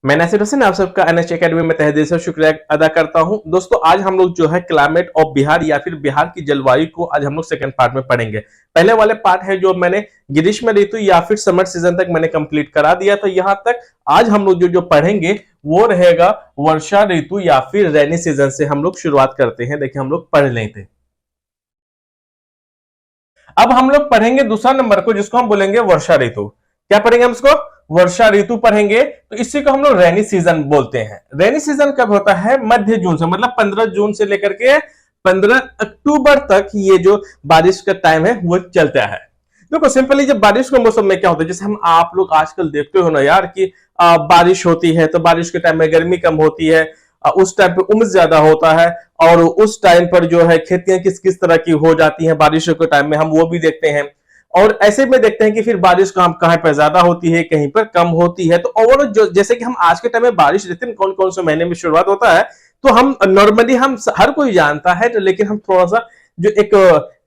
मैं नासिर हुसैन आप सबका एनएच एकेडमी में तहे दिल से शुक्रिया अदा करता हूं। दोस्तों आज हम लोग जो है क्लाइमेट ऑफ बिहार या फिर बिहार की जलवायु को आज हम लोग सेकंड पार्ट में पढ़ेंगे। पहले वाले पार्ट है जो मैंने ग्रीष्म ऋतु या फिर समर सीजन तक मैंने कंप्लीट करा दिया था। यहां तक आज हम लोग जो पढ़ेंगे वो रहेगा वर्षा ऋतु या फिर रेनी सीजन से हम लोग शुरुआत करते हैं। देखिए हम लोग पढ़ लेते। अब हम लोग पढ़ेंगे दूसरा नंबर को जिसको हम बोलेंगे वर्षा ऋतु। क्या पढ़ेंगे हम इसको? वर्षा ऋतु पढ़ेंगे। तो इसी को हम लोग रेनी सीजन बोलते हैं। रेनी सीजन कब होता है? मध्य जून से, मतलब 15 जून से लेकर के 15 अक्टूबर तक ये जो बारिश का टाइम है वो चलता है। देखो सिंपली जब बारिश के मौसम में क्या होता है, जैसे हम आप लोग आजकल देखते हो ना यार कि बारिश होती है तो बारिश के टाइम में गर्मी कम होती है, उस टाइम पे उमस ज्यादा होता है और उस टाइम पर जो है खेतियां किस किस तरह की हो जाती हैं बारिशों के टाइम में, हम वो भी देखते हैं। और ऐसे में देखते हैं कि फिर बारिश कहां पर ज्यादा होती है, कहीं पर कम होती है। तो ओवरऑल जो जैसे कि हम आज के टाइम में बारिश देखते हैं कौन कौन से महीने में शुरुआत होता है, तो हम नॉर्मली हम हर कोई जानता है, तो लेकिन हम थोड़ा सा जो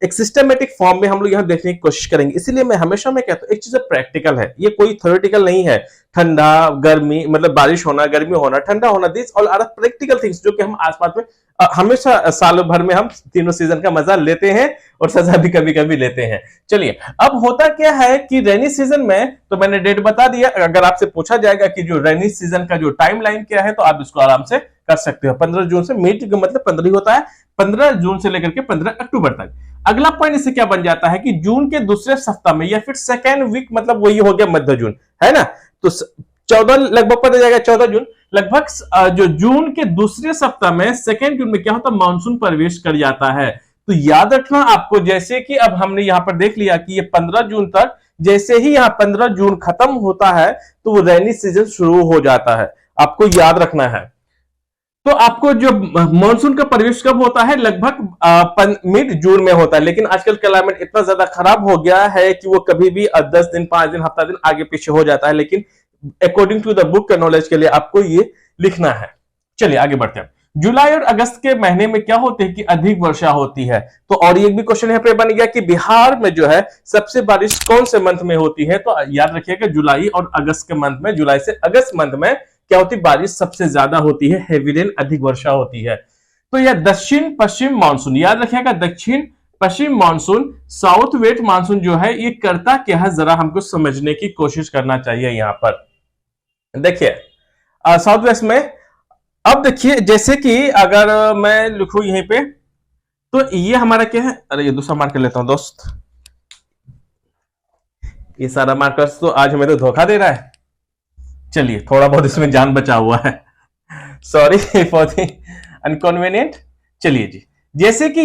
एक सिस्टमेटिक फॉर्म में हम लोग यहाँ देखने की कोशिश करेंगे। इसलिए मैं हमेशा मैं कहता हूँ एक चीज प्रैक्टिकल है, ये कोई थ्योरेटिकल नहीं है। ठंडा गर्मी मतलब बारिश होना, गर्मी होना, ठंडा होना, this all are practical things जो कि हम आसपास में हमेशा सालों भर में हम तीनों सीजन का मजा लेते हैं और सजा भी कभी कभी लेते हैं। चलिए अब होता क्या है कि रेनी सीजन में, तो मैंने डेट बता दिया। अगर आपसे पूछा जाएगा कि जो रेनी सीजन का जो टाइम लाइन क्या है तो आप इसको आराम से कर सकते हो। 15 जून से, मिड का मतलब 15 ही होता है, 15 जून से लेकर के 15 अक्टूबर तक। अगला पॉइंट इससे क्या बन जाता है कि जून के दूसरे सप्ताह में या फिर सेकेंड वीक, मतलब वही हो गया मध्य जून, है ना। तो 14 लगभग पड़ जाएगा, 14 जून लगभग। जो जून के दूसरे सप्ताह में सेकेंड जून में क्या होता है, मानसून प्रवेश कर जाता है। तो याद रखना आपको, जैसे कि अब हमने यहां पर देख लिया कि ये 15 जून तक, जैसे ही यहां 15 जून खत्म होता है तो वो रेनी सीजन शुरू हो जाता है, आपको याद रखना है। तो आपको जो मानसून का प्रवेश कब होता है, लगभग मिड जून में होता है। लेकिन आजकल क्लाइमेट इतना ज्यादा खराब हो गया है कि वो कभी भी 10 दिन, 5 दिन, हफ्ता दिन आगे पीछे हो जाता है। लेकिन अकॉर्डिंग टू द बुक के नॉलेज के लिए आपको ये लिखना है। चलिए आगे बढ़ते हैं। जुलाई और अगस्त के महीने में क्या होते हैं कि अधिक वर्षा होती है। तो और ये भी क्वेश्चन यहाँ पे बन गया कि बिहार में जो है सबसे बारिश कौन से मंथ में होती है। तो याद रखिएगा जुलाई और अगस्त के मंथ में, जुलाई से अगस्त मंथ में क्या होती है, बारिश सबसे ज्यादा होती है, हेवी रेन, अधिक वर्षा होती है। तो यह दक्षिण पश्चिम मानसून, याद रखिएगा दक्षिण पश्चिम मानसून, साउथ वेस्ट मानसून जो है ये करता क्या है, जरा हमको समझने की कोशिश करना चाहिए। यहां पर देखिए साउथ वेस्ट में, अब देखिए जैसे कि अगर मैं लिखूं यहीं पे, तो ये हमारा क्या है, अरे ये दूसरा मार्कर लेता हूं दोस्त, ये सारा मार्कर तो आज हमें तो धोखा दे रहा है। चलिए थोड़ा बहुत इसमें जान बचा हुआ है, सॉरी फॉर द अनकन्वीनियंट। चलिए जी, जैसे कि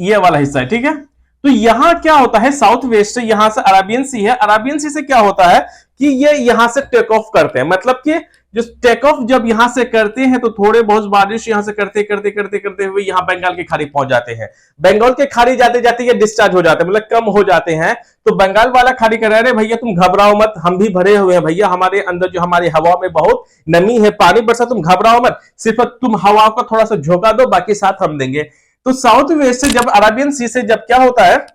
ये वाला हिस्सा है, ठीक है। तो यहां क्या होता है, साउथ वेस्ट से, यहां से अराबियन सी है, अराबियन सी से क्या होता है कि ये यहां से टेक ऑफ करते हैं, मतलब कि जो टेक ऑफ जब यहां से करते हैं तो थोड़े बहुत बारिश यहां से करते करते करते करते हुए यहां बंगाल की खाड़ी पहुंच जाते हैं। बंगाल के खाड़ी जाते जाते ये डिस्चार्ज हो जाते हैं, मतलब कम हो जाते हैं। तो बंगाल वाला खाड़ी कह रहे हैं भैया तुम घबराओ मत, हम भी भरे हुए हैं भैया, हमारे अंदर जो हमारी हवा में बहुत नमी है, पानी बरसा, तुम घबराओ मत, सिर्फ तुम हवा को थोड़ा सा झोंका दो, बाकी साथ हम देंगे। तो साउथ वेस्ट से जब अराबियन सी से जब क्या होता है,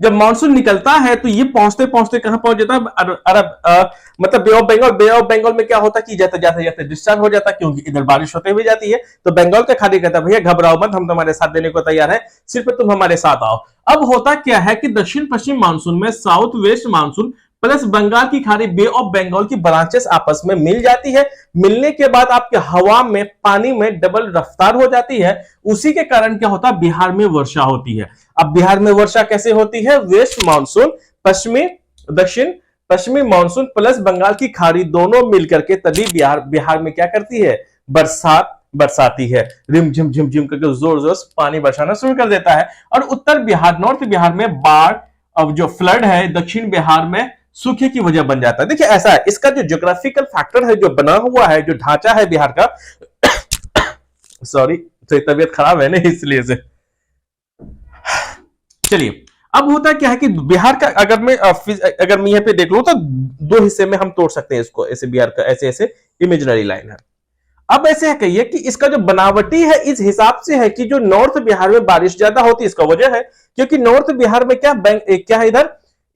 जब मानसून निकलता है तो ये पहुंचते पहुंचते कहां पहुंच जाता है, अरब मतलब bay of Bengal. Bay of Bengal में क्या होता है कि जाते जाते जाते डिस्चार्ज हो जाता है, क्योंकि इधर बारिश होते हुए जाती है। तो बंगाल का खाड़ी कहता है भैया घबराओ मत, हम तुम्हारे साथ देने को तैयार है, सिर्फ तुम हमारे साथ आओ। अब होता क्या है कि दक्षिण पश्चिम मानसून में south west monsoon plus Bengal की खाड़ी, बे ऑफ बंगाल की ब्रांचेस आपस में मिल जाती है। मिलने के बाद आपके हवा में, पानी में डबल रफ्तार हो जाती है। उसी के कारण क्या होता है, बिहार में वर्षा होती है। अब बिहार में वर्षा कैसे होती है, वेस्ट मानसून, पश्चिमी दक्षिण पश्चिमी मानसून प्लस बंगाल की खाड़ी दोनों मिलकर के तभी बिहार में क्या करती है, बरसात बरसाती है। रिम झिम झिम झिम करके जोर जोर से पानी बरसाना शुरू कर देता है। और उत्तर बिहार, नॉर्थ बिहार में बाढ़, अब जो फ्लड है, दक्षिण बिहार में सूखे की वजह बन जाता है। देखिए ऐसा है, इसका जो ज्योग्राफिकल फैक्टर है, जो बना हुआ है, जो ढांचा है बिहार का सॉरी, तो तबीयत खराब है ना इसलिए से। चलिए अब होता क्या है कि बिहार का अगर मैं यहाँ पे देख लूं तो दो हिस्से में हम तोड़ सकते हैं इसको, ऐसे बिहार का ऐसे ऐसे इमेजिनरी लाइन है। अब ऐसे है कहिए कि इसका जो बनावटी है इस हिसाब से है कि जो नॉर्थ बिहार में बारिश ज्यादा होती है, इसका वजह है क्योंकि नॉर्थ बिहार में क्या है,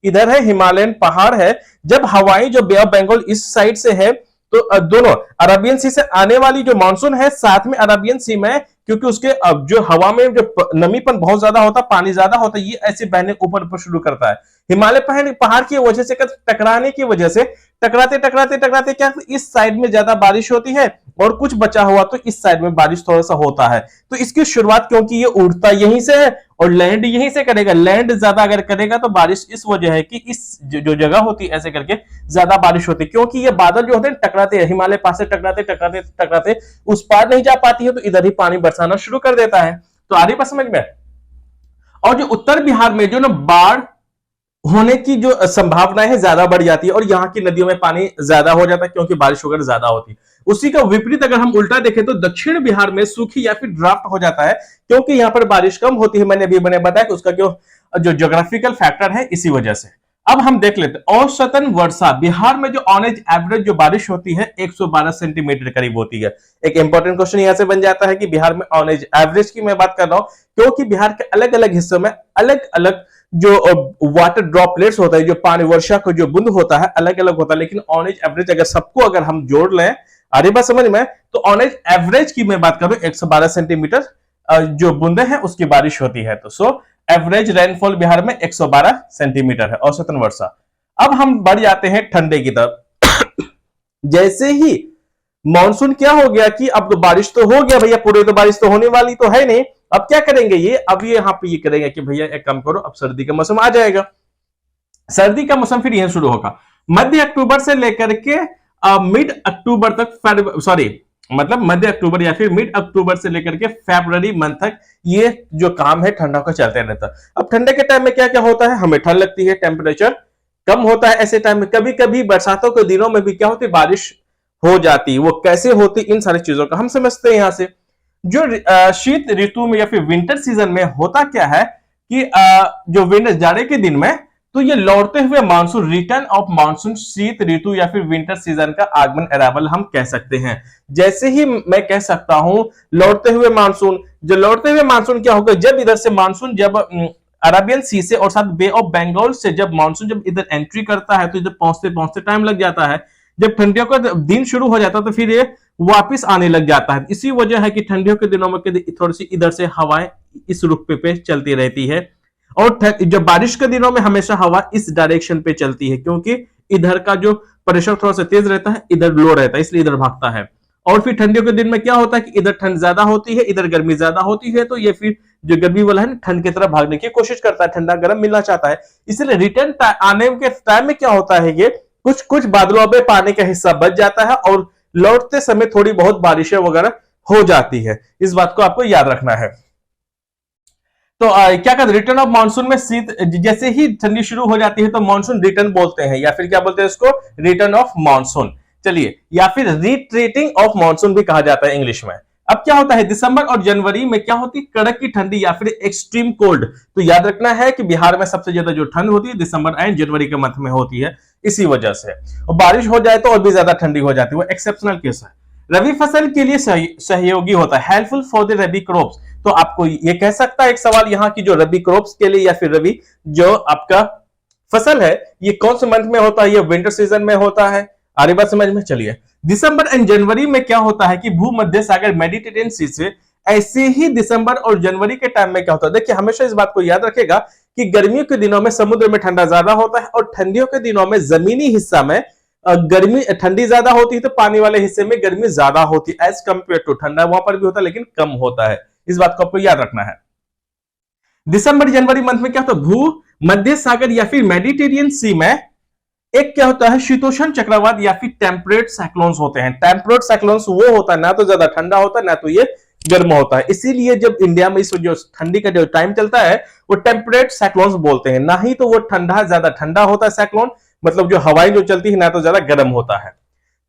इधर है हिमालयन पहाड़ है। जब हवाएं जो बे ऑफ बंगाल इस साइड से है तो दोनों अरबियन सी से आने वाली जो मानसून है, साथ में अरबियन सी में, क्योंकि उसके अब जो हवा में जो नमीपन बहुत ज्यादा होता है, पानी ज्यादा होता है, ये ऐसे बहने ऊपर ऊपर शुरू करता है। हिमालय पहाड़ की वजह से, टकराने की वजह से, टकराते टकराते टकराते क्या इस साइड में ज्यादा बारिश होती है और कुछ बचा हुआ तो इस साइड में बारिश थोड़ा सा होता है। तो इसकी शुरुआत, क्योंकि ये उड़ता यहीं से है और लैंड यहीं से करेगा, लैंड ज्यादा अगर करेगा तो बारिश इस वजह है कि इस जो जगह होती है ऐसे करके ज्यादा बारिश होती है, क्योंकि ये बादल जो होते हैं टकराते हैं, हिमालय पास से टकराते टकराते टकराते उस पार नहीं जा पाती है, तो इधर ही पानी बरसाना शुरू कर देता है। तो आ रही बात समझ में। और जो उत्तर बिहार में जो ना बाढ़ होने की जो संभावना है ज्यादा बढ़ जाती है और यहाँ की नदियों में पानी ज्यादा हो जाता है, क्योंकि बारिश वगैरह ज्यादा होती है। उसी का विपरीत अगर हम उल्टा देखें तो दक्षिण बिहार में सूखी या फिर ड्राफ्ट हो जाता है, क्योंकि यहाँ पर बारिश कम होती है। मैंने बताया कि उसका जो ज्योग्राफिकल फैक्टर है, इसी वजह से। अब हम देख लेते हैं औसतन वर्षा बिहार में जो ऑन एवरेज जो बारिश होती है 112 सेंटीमीटर करीब होती है। एक इंपॉर्टेंट क्वेश्चन यहां से बन जाता है कि बिहार में ऑन एवरेज की मैं बात कर रहा हूं, क्योंकि बिहार के अलग अलग हिस्सों में अलग अलग जो वाटर ड्रॉपलेट्स होता है, जो पानी वर्षा को जो बूंद होता है अलग अलग होता है, लेकिन ऑन एवरेज अगर सबको अगर हम जोड़ लें, अरे बात समझ में, तो ऑन एवरेज की मैं बात करूं 112 सेंटीमीटर जो बूंदे हैं उसकी बारिश होती है। तो सो एवरेज रेनफॉल बिहार में 112 सेंटीमीटर है औसतन वर्षा। अब हम बढ़ जाते हैं ठंडे की तरफ। जैसे ही मानसून क्या हो गया कि अब तो बारिश तो हो गया भैया, पूरे तो बारिश तो होने वाली तो है नहीं, अब क्या करेंगे ये, अब ये यहाँ पे ये करेंगे कि भैया एक काम करो, अब सर्दी का मौसम आ जाएगा। सर्दी का मौसम फिर यह शुरू होगा मध्य अक्टूबर से लेकर के मिड अक्टूबर तक, मतलब मध्य अक्टूबर या फिर मिड अक्टूबर से लेकर के फरवरी मंथ तक ये जो काम है ठंडा का चलते रहता है। अब ठंडे के टाइम में क्या क्या होता है, हमें ठंड लगती है, टेम्परेचर कम होता है, ऐसे टाइम में कभी कभी बरसातों के दिनों में भी क्या होती है, बारिश हो जाती। वो कैसे होती, इन सारी चीजों का हम समझते हैं यहां से। जो शीत ऋतु में या फिर विंटर सीजन में होता क्या है कि जो विंटर जाड़े के दिन में, तो ये लौटते हुए मानसून, रिटर्न ऑफ मानसून, शीत ऋतु या फिर विंटर सीजन का आगमन, अराइवल हम कह सकते हैं। जैसे ही मैं कह सकता हूं लौटते हुए मानसून, जो लौटते हुए मानसून क्या होगा, जब इधर से मानसून जब अरेबियन सी से और साथ बे ऑफ बंगाल से जब मानसून जब इधर एंट्री करता है, तो इधर पहुंचते पहुंचते टाइम लग जाता है। जब ठंडियों का दिन शुरू हो जाता है तो फिर ये वापिस आने लग जाता है। इसी वजह है कि ठंडियों के दिनों में थोड़ी सी इधर से हवाएं इस रुख पे चलती रहती है, और जब बारिश के दिनों में हमेशा हवा इस डायरेक्शन पे चलती है, क्योंकि इधर का जो प्रेशर थोड़ा सा तेज रहता है, इधर लो रहता है, इसलिए इधर भागता है। और फिर ठंडियों के दिन में क्या होता है कि इधर ठंड ज्यादा होती है, इधर गर्मी ज्यादा होती है, तो ये फिर जो गर्मी वाला है ना, ठंड की तरफ भागने की कोशिश करता है, ठंडा गर्म मिलना चाहता है। इसलिए रिटर्न आने के टाइम में क्या होता है, ये कुछ कुछ बादलों में पानी का हिस्सा बच जाता है और लौटते समय थोड़ी बहुत बारिशें वगैरह हो जाती है। इस बात को आपको याद रखना है। तो क्या कहते हैं, रिटर्न ऑफ मानसून में शीत, जैसे ही ठंडी शुरू हो जाती है तो मानसून रिटर्न बोलते हैं, या फिर क्या बोलते हैं इसको, रिटर्न ऑफ मानसून। चलिए, या फिर रिट्रीटिंग ऑफ मानसून भी कहा जाता है इंग्लिश में। अब क्या होता है, दिसंबर और जनवरी में क्या होती है, कड़क की ठंडी या फिर एक्सट्रीम कोल्ड। तो याद रखना है कि बिहार में सबसे ज्यादा जो ठंड होती है दिसंबर एंड जनवरी के मंथ में होती है, इसी वजह से। और बारिश हो जाए तो और भी ज्यादा ठंडी हो जाती है, वो एक्सेप्शनल केस है। रबी फसल के लिए सहयोगी होता है, helpful for the rabi crops. तो आपको ये कह सकता है एक सवाल यहाँ की, जो रबी क्रॉप्स के लिए या फिर रबी जो आपका फसल है, ये कौन से मंथ में होता है, ये विंटर सीजन में होता है। आगे बात समझ में। चलिए, दिसंबर एंड जनवरी में क्या होता है कि भूमध्य सागर मेडिटेरियन सी से, ऐसे ही दिसंबर और जनवरी के टाइम में क्या होता है, देखिए हमेशा इस बात को याद रखेगा कि गर्मियों के दिनों में समुद्र में ठंडा ज्यादा होता है और ठंडियों के दिनों में जमीनी हिस्सा में गर्मी ठंडी ज्यादा होती है, तो पानी वाले हिस्से में गर्मी ज्यादा होती है एज कंपेयर टू, ठंडा वहां पर भी होता है लेकिन कम होता है। इस बात को आपको याद रखना है। दिसंबर जनवरी मंथ में क्या होता है, भू मध्य सागर या फिर मेडिटेरियन सी में एक क्या होता है, शीतोष्ण चक्रवात या फिर टेम्परेट साइक्लोन्स होते हैं। टेम्परेट साइक्लोन्स वो होता है ना तो ज्यादा ठंडा होता है ना तो ये गर्म होता है, इसीलिए जब इंडिया में इस जो ठंडी का जो टाइम चलता है वो टेम्परेट साइक्लोन्स बोलते हैं, ना ही तो वो ठंडा ज्यादा ठंडा होता है साइक्लोन, मतलब जो हवाएं जो चलती है ना तो ज्यादा गर्म होता है।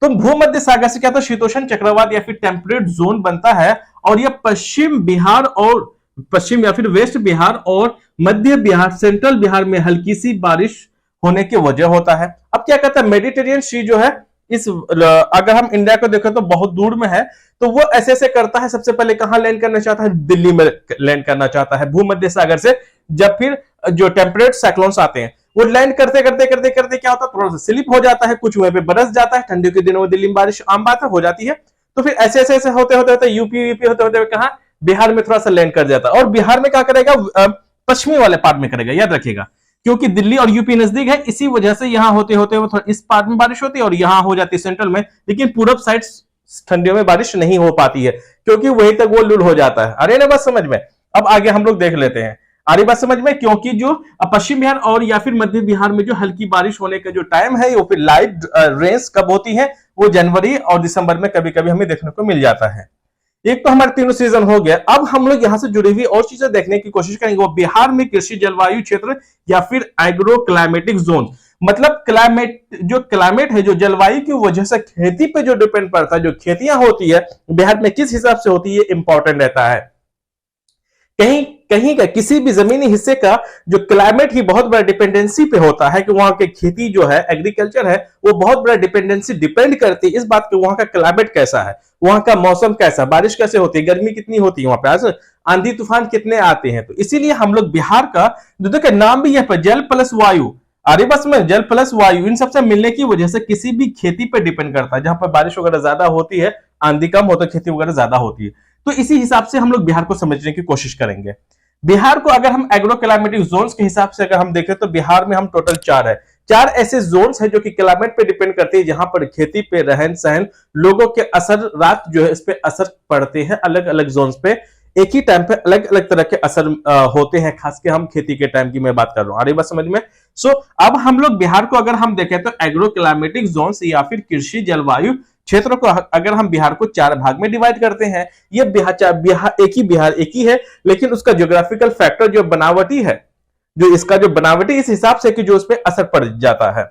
तो भूमध्य सागर से क्या होता है, शीतोष्ण चक्रवात या फिर टेम्परेट जोन बनता है, और यह पश्चिम बिहार और पश्चिम या फिर वेस्ट बिहार और मध्य बिहार, सेंट्रल बिहार में हल्की सी बारिश होने की वजह होता है। अब क्या कहता है, मेडिटेरियन सी जो है, इस अगर हम इंडिया को देखें तो बहुत दूर में है, तो वो ऐसे ऐसे करता है, सबसे पहले कहां लैंड करना चाहता है, दिल्ली में लैंड करना चाहता है भूमध्य सागर से, जब फिर जो टेम्परेट साइक्लोन्स आते हैं। वो लैंड करते करते करते करते क्या होता है, थोड़ा सा स्लिप हो जाता है, कुछ वहां पे बरस जाता है। ठंडियों के दिनों में दिल्ली में बारिश आम बात है, हो जाती है। तो फिर ऐसे ऐसे ऐसे होते होते होते यूपी होते होते कहा बिहार में थोड़ा सा लैंड कर जाता है। और बिहार में क्या करेगा, पश्चिमी वाले पार्ट में करेगा, याद रखिएगा, क्योंकि दिल्ली और यूपी नजदीक है, इसी वजह से यहां होते होते वो थोड़ा इस पार्ट में बारिश होती है और यहां हो जाती है सेंट्रल में। लेकिन पूरब साइड ठंडियों में बारिश नहीं हो पाती है, क्योंकि वहीं तक वो लूल हो जाता है। अरे ना बात समझ में। अब आगे हम लोग देख लेते हैं, आ रही बात समझ में। क्योंकि जो पश्चिम बिहार और या फिर मध्य बिहार में जो हल्की बारिश होने का जो टाइम है, वो फिर लाइट रेंस कब होती है, वो जनवरी और दिसंबर में कभी कभी हमें देखने को मिल जाता है। एक तो हमारे तीनों सीजन हो गया। अब हम लोग यहां से जुड़ी हुई और चीजें देखने की कोशिश करेंगे, वो बिहार में कृषि जलवायु क्षेत्र या फिर एग्रो क्लाइमेटिक जोन। मतलब क्लाइमेट, जो क्लाइमेट है, जो जलवायु की वजह से खेती पे जो डिपेंड पड़ता है, जो खेतियां होती है बिहार में किस हिसाब से होती है, इंपॉर्टेंट रहता है। कहीं कहीं का किसी भी जमीनी हिस्से का जो क्लाइमेट ही बहुत बड़ा डिपेंडेंसी पे होता है, कि वहां की खेती जो है, एग्रीकल्चर है, वो बहुत बड़ा डिपेंडेंसी डिपेंड करती है इस बात पे वहां का क्लाइमेट कैसा है, वहां का मौसम कैसा, बारिश कैसे होती है, गर्मी कितनी होती है वहां पे, आज आंधी तूफान कितने आते हैं। तो इसीलिए हम लोग बिहार का देखिए नाम भी है जल प्लस वायु, अरे बस में जल प्लस वायु, इन सबसे मिलने की वजह से किसी भी खेती पर डिपेंड करता है। जहां पर बारिश वगैरह ज्यादा होती है, आंधी कम होता है, खेती वगैरह ज्यादा होती है। तो इसी हिसाब से हम लोग बिहार को समझने की कोशिश करेंगे। बिहार को अगर हम एग्रो क्लाइमेटिक जोन्स के हिसाब से अगर हम देखें तो बिहार में हम टोटल 4 है, 4 ऐसे जोन्स हैं जो कि क्लाइमेट पे डिपेंड करते हैं, जहां पर खेती पे, रहन सहन, लोगों के असर रात जो है इस पे असर पड़ते हैं। अलग अलग जोन्स पे एक ही टाइम पे अलग अलग तरह के असर होते हैं, खास के हम खेती के टाइम की मैं बात कर रहा हूं। आ रही बात समझ में। सो अब हम लोग बिहार को अगर हम देखें तो एग्रो क्लाइमेटिक जोन्स या फिर कृषि जलवायु क्षेत्र को अगर हम बिहार को 4 भाग में डिवाइड करते हैं, ये बिहार एक ही है, लेकिन उसका ज्योग्राफिकल फैक्टर जो बनावटी है, जो इसका जो बनावटी इस हिसाब से कि जो उस पर असर पड़ जाता है।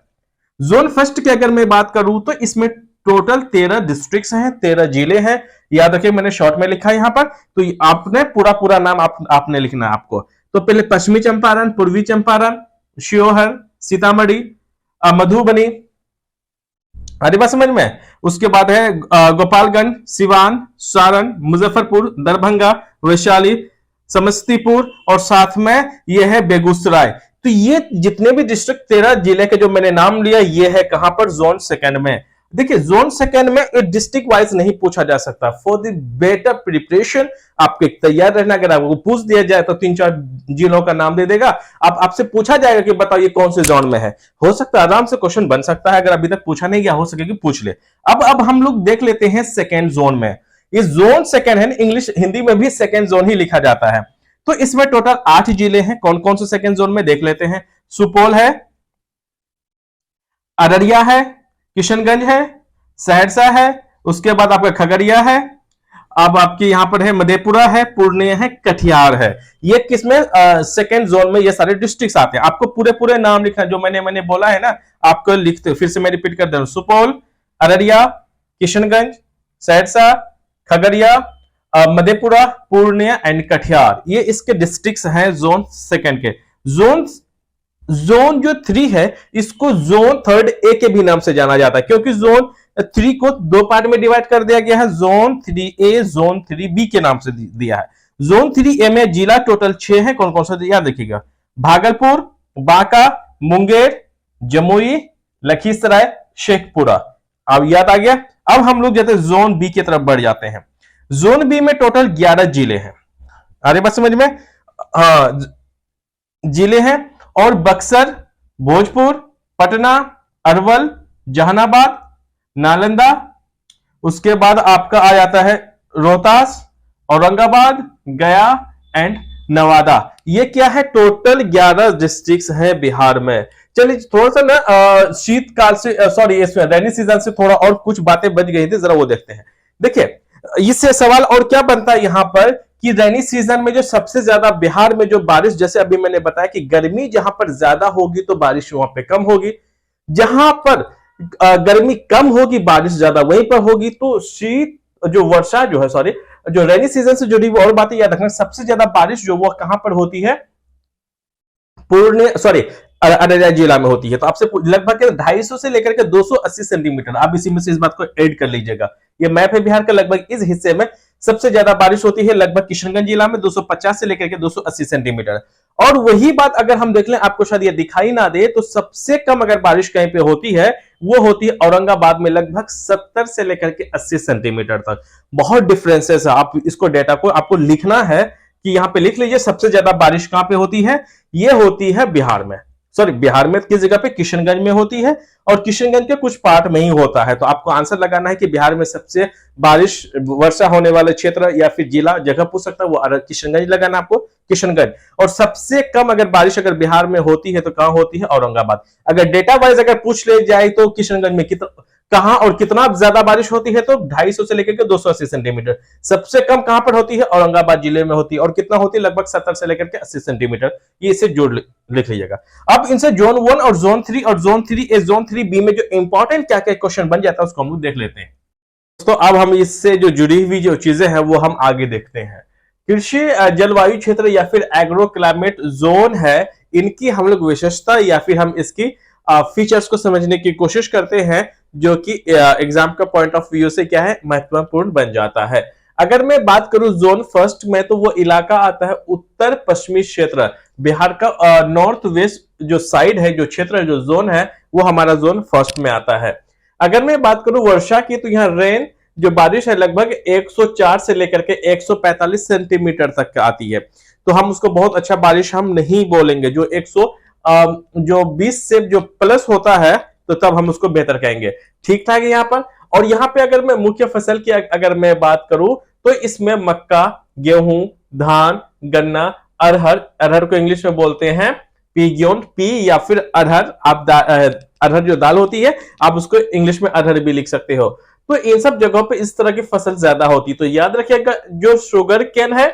जोन फर्स्ट की अगर मैं बात करूं तो इसमें टोटल 13 डिस्ट्रिक्ट्स हैं, 13 जिले हैं। याद रखिए मैंने शॉर्ट में लिखा है यहां पर, तो आपने पूरा नाम आपने लिखना है आपको। तो पहले पश्चिमी चंपारण, पूर्वी चंपारण, शिवहर, सीतामढ़ी, मधुबनी, अरे बात समझ में। उसके बाद है गोपालगंज, सिवान, सारण, मुजफ्फरपुर, दरभंगा, वैशाली, समस्तीपुर और साथ में यह है बेगूसराय। तो ये जितने भी डिस्ट्रिक्ट 13 जिले के जो मैंने नाम लिया, ये है कहां पर, जोन सेकंड में। देखिए जोन सेकंड में एक डिस्ट्रिक्ट वाइज नहीं पूछा जा सकता। फॉर द बेटर प्रिपरेशन आपको तैयार रहना, अगर आपको पूछ दिया जाए तो 3-4 जिलों का नाम दे देगा, आपसे पूछा जाएगा कि बताओ ये कौन से जोन में है, हो सकता है आराम से क्वेश्चन बन सकता है। अगर अभी तक पूछा नहीं गया, हो सके कि पूछ ले। अब हम लोग देख लेते हैं सेकेंड जोन में। ये जोन सेकेंड है, इंग्लिश हिंदी में भी सेकेंड जोन ही लिखा जाता है। तो इसमें टोटल 8 जिले हैं। कौन कौन से सेकेंड जोन में देख लेते हैं। सुपौल है, अररिया है, किशनगंज है, सहरसा है, उसके बाद आपका खगड़िया है, अब आपके यहां पर है मधेपुरा है, पूर्णिया है, कटिहार है। ये किसमें, सेकेंड जोन में ये सारे डिस्ट्रिक्ट्स आते हैं। आपको पूरे नाम लिखना, जो मैंने बोला है ना, आपको लिखते, फिर से मैं रिपीट कर दे रहा हूं। सुपौल, अररिया, किशनगंज, सहरसा, खगड़िया, मधेपुरा, पूर्णिया एंड कटिहार, ये इसके डिस्ट्रिक्ट्स हैं जोन सेकेंड के। जोन जो 3 है, इसको जोन थर्ड ए के भी नाम से जाना जाता है, क्योंकि जोन 3 को 2 पार्ट में डिवाइड कर दिया गया है। जोन 3A, जोन 3B के नाम से दिया है। जोन 3A में जिला टोटल 6 है। कौन कौन सा याद रखिएगा, भागलपुर, बांका, मुंगेर, जमुई, लखीसराय, शेखपुरा। अब याद आ गया। अब हम लोग जाते हैं जोन बी की तरफ बढ़ जाते हैं। जोन बी में टोटल 11 जिले हैं। अरे बात समझ में, हाँ जिले हैं, और बक्सर, भोजपुर, पटना, अरवल, जहानाबाद, नालंदा, उसके बाद आपका आ जाता है रोहतास, औरंगाबाद, गया एंड नवादा। ये क्या है, टोटल 11 डिस्ट्रिक्ट्स हैं बिहार में। चलिए थोड़ा सा ना शीतकाल से, सॉरी इसमें रेनी सीजन से थोड़ा और कुछ बातें बच गई थी, जरा वो देखते हैं। देखिए इससे सवाल और क्या बनता है यहां पर, कि रेनी सीजन में जो सबसे ज्यादा बिहार में जो बारिश, जैसे अभी मैंने बताया कि गर्मी जहां पर ज्यादा होगी तो बारिश वहां पे कम होगी, जहां पर गर्मी कम होगी बारिश ज्यादा वहीं पर होगी। तो शीत जो वर्षा जो है, सॉरी जो रेनी सीजन से जुड़ी हुई और बातें याद रखना, सबसे ज्यादा बारिश जो वो कहां पर होती है, अररिया जिला में होती है। तो आपसे लगभग 250 से लेकर के 280 सेंटीमीटर, आप इसी में से इस बात को ऐड कर लीजिएगा। ये मैप है बिहार का, लगभग इस हिस्से में सबसे ज्यादा बारिश होती है लगभग किशनगंज जिला में 250 से लेकर के 280 सेंटीमीटर। और वही बात अगर हम देख लें, आपको शायद ये दिखाई ना दे, तो सबसे कम अगर बारिश कहीं पे होती है वो होती है औरंगाबाद में, लगभग 70 से लेकर के 80 सेंटीमीटर तक। बहुत डिफरेंसेस है। आप इसको डेटा को आपको लिखना है कि यहां पे लिख लीजिए सबसे ज्यादा बारिश कहां पे होती है। ये होती है बिहार में, सॉरी बिहार में किस जगह पे, किशनगंज में होती है, और किशनगंज के कुछ पार्ट में ही होता है। तो आपको आंसर लगाना है कि बिहार में सबसे बारिश वर्षा होने वाले क्षेत्र या फिर जिला जगह पूछ सकता है, वो किशनगंज लगाना आपको, किशनगंज। और सबसे कम अगर बारिश अगर बिहार में होती है तो कहां होती है, औरंगाबाद। अगर डेटा वाइज अगर पूछ ले जाए तो किशनगंज में कितना, कहां और कितना ज्यादा बारिश होती है, तो 250 से लेकर के 280 सेंटीमीटर। सबसे कम कहां पर होती है, औरंगाबाद जिले में होती है, और कितना होती है, लगभग 70 से लेकर के 80 सेंटीमीटर। ये इसे जोड़ लिख लीजिएगा। अब इनसे जोन 1 और जोन 3 और जोन 3A जोन 3B में जो इंपॉर्टेंट क्या क्या क्वेश्चन बन जाता है उसको हम लोग देख लेते हैं। दोस्तों अब हम इससे जो जुड़ी हुई जो चीजें हैं वो हम आगे देखते हैं। कृषि जलवायु क्षेत्र या फिर एग्रो क्लाइमेट जोन है, इनकी हम लोग विशेषता या फिर हम इसकी फीचर्स को समझने की कोशिश करते हैं, जो कि एग्जाम का पॉइंट ऑफ व्यू से क्या है, महत्वपूर्ण बन जाता है। अगर मैं बात करूं जोन फर्स्ट में, तो वो इलाका आता है उत्तर पश्चिमी क्षेत्र, बिहार का नॉर्थ वेस्ट जो साइड है, जो क्षेत्र है, जो जोन है, वो हमारा जोन फर्स्ट में आता है। अगर मैं बात करूं वर्षा की, तो यहाँ रेन जो बारिश है लगभग 104 से लेकर के 145 सेंटीमीटर तक आती है। तो हम उसको बहुत अच्छा बारिश हम नहीं बोलेंगे। जो 20 से जो प्लस होता है तो तब हम उसको बेहतर कहेंगे। ठीक ठाक है यहाँ पर। और यहाँ पे अगर मैं मुख्य फसल की अगर मैं बात करूं, तो इसमें मक्का, गेहूं, धान, गन्ना, अरहर, अरहर को इंग्लिश में बोलते हैं पीगियोन, पी या फिर अरहर, आप अरहर जो दाल होती है आप उसको इंग्लिश में अरहर भी लिख सकते हो। तो इन सब जगहों पे इस तरह की फसल ज्यादा होती है। तो याद रखिएगा जो शुगर केन है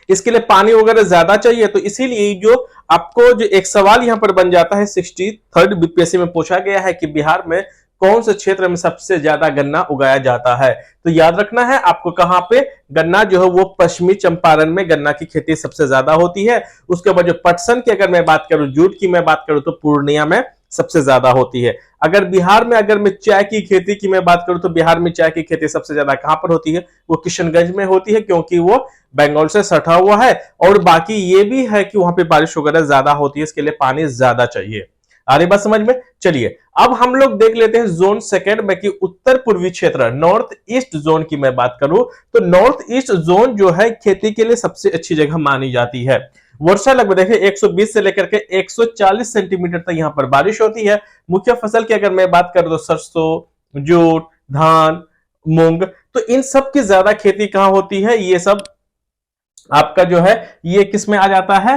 इसके लिए पानी वगैरह ज्यादा चाहिए, तो इसीलिए जो आपको जो एक सवाल यहां पर बन जाता है 63rd बीपीएससी में पूछा गया है कि बिहार में कौन से क्षेत्र में सबसे ज्यादा गन्ना उगाया जाता है। तो याद रखना है आपको कहां पे गन्ना जो है वो पश्चिमी चंपारण में गन्ना की खेती सबसे ज्यादा होती है। उसके बाद जो पटसन की अगर मैं बात करूं, जूट की मैं बात करूं, तो पूर्णिया में सबसे ज्यादा होती है। अगर बिहार में अगर मैं चाय की खेती की मैं बात करूं, तो बिहार में चाय की खेती सबसे ज्यादा कहां पर होती है, वो किशनगंज में होती है, क्योंकि वो बंगाल से सटा हुआ है। और बाकी ये भी है कि वहां पे बारिश वगैरह ज्यादा होती है, इसके लिए पानी ज्यादा चाहिए। आ रही बात समझ में। चलिए अब हम लोग देख लेते हैं जोन सेकंड में कि उत्तर पूर्वी क्षेत्र, नॉर्थ ईस्ट जोन की मैं बात करूं, तो नॉर्थ ईस्ट जोन जो है खेती के लिए सबसे अच्छी जगह मानी जाती है। वर्षा लगभग देखिए 120 से लेकर के 140 सेंटीमीटर तक यहां पर बारिश होती है। मुख्य फसल की अगर मैं बात करूं तो सरसों, जूट, धान, मूंग, तो इन सब की ज्यादा खेती कहां होती है, ये सब आपका जो है ये किस में आ जाता है,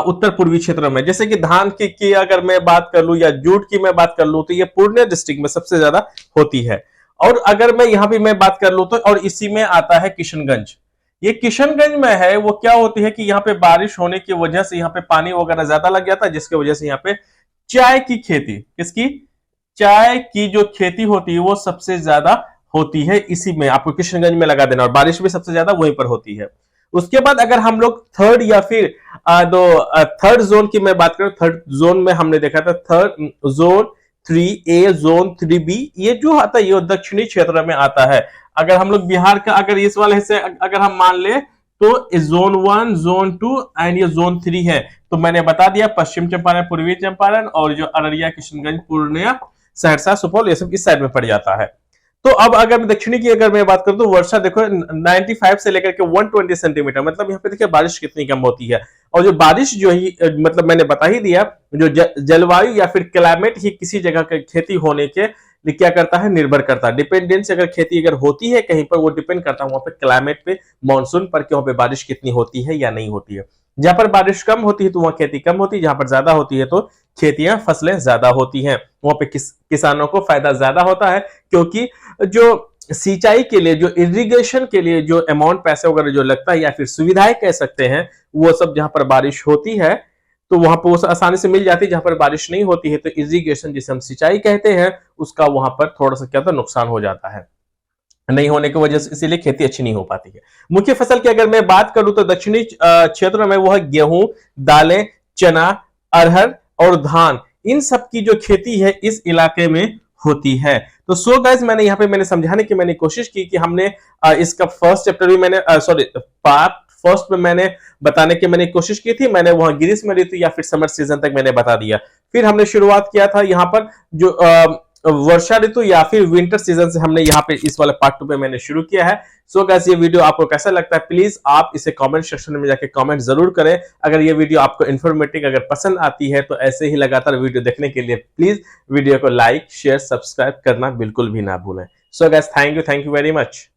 उत्तर पूर्वी क्षेत्र में। जैसे कि धान की अगर मैं बात कर लूं या जूट की मैं बात कर लूं, तो ये पूर्णिया डिस्ट्रिक्ट में सबसे ज्यादा होती है। और अगर मैं यहां भी मैं बात कर लूं तो, और इसी में आता है किशनगंज। ये किशनगंज में है, वो क्या होती है कि यहाँ पे बारिश होने की वजह से यहाँ पे पानी वगैरह ज्यादा लग जाता है, जिसकी वजह से यहाँ पे चाय की खेती, किसकी, चाय की जो खेती होती है वो सबसे ज्यादा होती है। इसी में आपको किशनगंज में लगा देना, और बारिश भी सबसे ज्यादा वहीं पर होती है। उसके बाद अगर हम लोग थर्ड या फिर थर्ड जोन की मैं बात करूं, थर्ड जोन में हमने देखा था third zone 3A zone 3B, ये जो आता है ये दक्षिणी क्षेत्र में आता है। अगर हम लोग बिहार का अगर इस वाले हिस्से अगर हम मान ले, तो जोन 1, जोन 2 एंड ये जोन 3 है। तो मैंने बता दिया पश्चिम चंपारण, पूर्वी चंपारण, और जो अररिया, किशनगंज, पूर्णिया, सहरसा, सुपौल, ये सब इस साइड में पड़ जाता है। तो अब अगर दक्षिणी की अगर मैं बात करूं, तो वर्षा देखो 95 से लेकर के 120 सेंटीमीटर, मतलब यहाँ पे देखिए बारिश कितनी कम होती है। और जो बारिश जो ही मतलब मैंने बता ही दिया, जो जलवायु या फिर क्लाइमेट ही किसी जगह की खेती होने के लिए क्या करता है, निर्भर करता है। डिपेंडेंस अगर खेती अगर होती है कहीं पर, वो डिपेंड करता है वहां पे क्लाइमेट पे, मानसून पर, कि वहां पे बारिश कितनी होती है या नहीं होती है। जहां पर बारिश कम होती है तो वहां खेती कम होती है, जहां पर ज्यादा होती है तो खेतियां, फसलें ज्यादा होती हैं, वहां पे किसानों को फायदा ज्यादा होता है। क्योंकि जो सिंचाई के लिए, जो इरिगेशन के लिए जो अमाउंट पैसे वगैरह जो लगता है या फिर सुविधाएं कह सकते हैं, वो सब जहां पर बारिश होती है तो वहां पर वो आसानी से मिल जाती है। जहां पर बारिश नहीं होती है तो इरिगेशन जिसे हम सिंचाई कहते हैं, उसका वहां पर थोड़ा सा क्या होता है, नुकसान हो जाता है, नहीं होने की वजह से, इसीलिए खेती अच्छी नहीं हो पाती है। मुख्य फसल की अगर मैं बात करूं तो दक्षिणी क्षेत्र में वो है गेहूं, दालें, चना, अरहर और धान, इन सब की जो खेती है इस इलाके में होती है। तो सो गाइस मैंने यहाँ पे मैंने समझाने की मैंने कोशिश की कि हमने इसका फर्स्ट चैप्टर भी मैंने सॉरी पार्ट फर्स्ट में मैंने बताने की मैंने कोशिश की थी, मैंने वहां ग्रीष्म ऋतु या फिर समर सीजन तक मैंने बता दिया। फिर हमने शुरुआत किया था यहाँ पर जो वर्षा ऋतु या फिर विंटर सीजन से हमने यहाँ पे इस वाले पार्ट 2 पे मैंने शुरू किया है। सो गाइस ये वीडियो आपको कैसा लगता है प्लीज आप इसे कमेंट सेक्शन में जाके कमेंट जरूर करें। अगर ये वीडियो आपको इन्फॉर्मेटिव अगर पसंद आती है तो ऐसे ही लगातार वीडियो देखने के लिए प्लीज वीडियो को लाइक शेयर सब्सक्राइब करना बिल्कुल भी ना भूलें। So guys thank you very much.